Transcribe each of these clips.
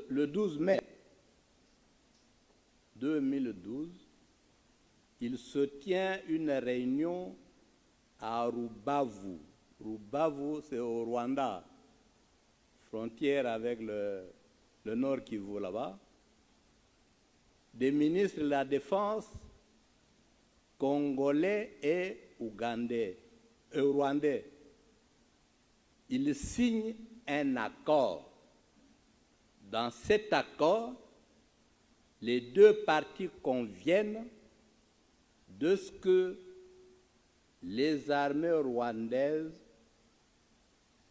le 12 mai 2012, il se tient une réunion à Rubavu. Rubavu, c'est au Rwanda, frontière avec le Nord Kivu là-bas, des ministres de la Défense congolais et rwandais. Ils signent un accord. Dans cet accord, les deux parties conviennent de ce que les armées rwandaises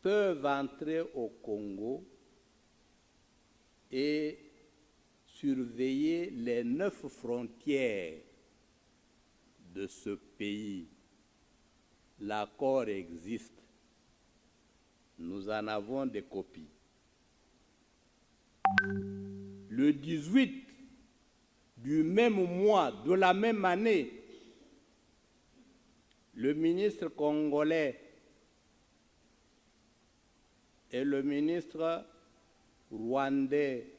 peuvent entrer au Congo et surveiller les 9 frontières de ce pays. L'accord existe. Nous en avons des copies. Le 18 du même mois, de la même année, le ministre congolais et le ministre rwandais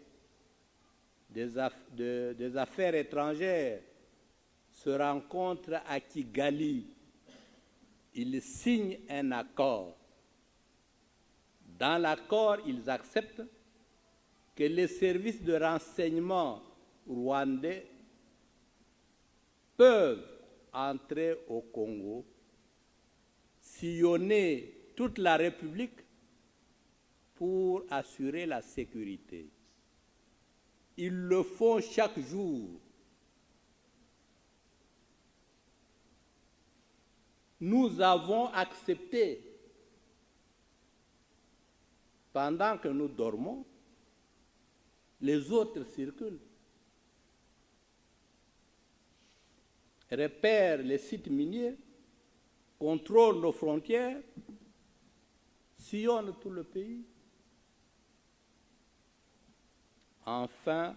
des Affaires étrangères se rencontrent à Kigali. Ils signent un accord. Dans l'accord, ils acceptent que les services de renseignement rwandais peuvent entrer au Congo, sillonner toute la République pour assurer la sécurité. Ils le font chaque jour. Nous avons accepté, pendant que nous dormons, les autres circulent, repèrent les sites miniers, contrôlent nos frontières, sillonnent tout le pays. Enfin,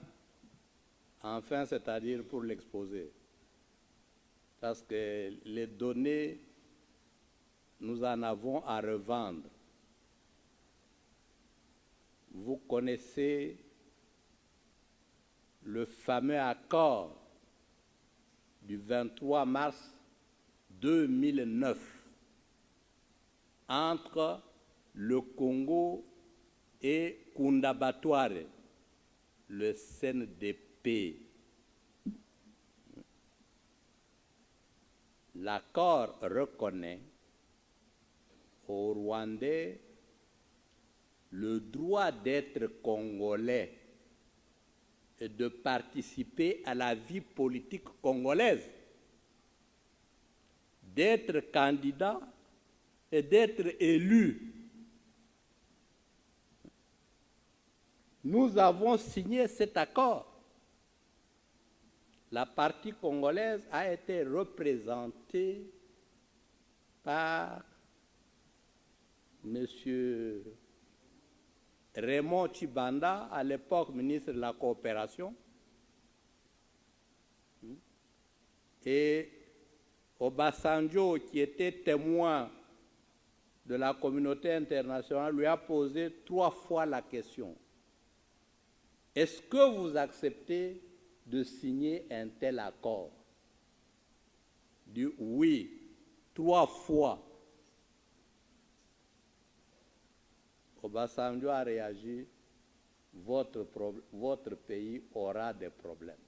c'est-à-dire pour l'exposer, parce que les données, nous en avons à revendre. Vous connaissez le fameux accord du 23 mars 2009 entre le Congo et Kundabatware, le CNDP. L'accord reconnaît aux Rwandais le droit d'être congolais et de participer à la vie politique congolaise, d'être candidat et d'être élu. Nous avons signé cet accord. La partie congolaise a été représentée par M. Raymond Tshibanda, à l'époque ministre de la Coopération, et Obasanjo, qui était témoin de la communauté internationale, lui a posé 3 fois la question. Est-ce que vous acceptez de signer un tel accord? Il dit oui, 3 fois. Obasanjo a réagi, votre pays aura des problèmes.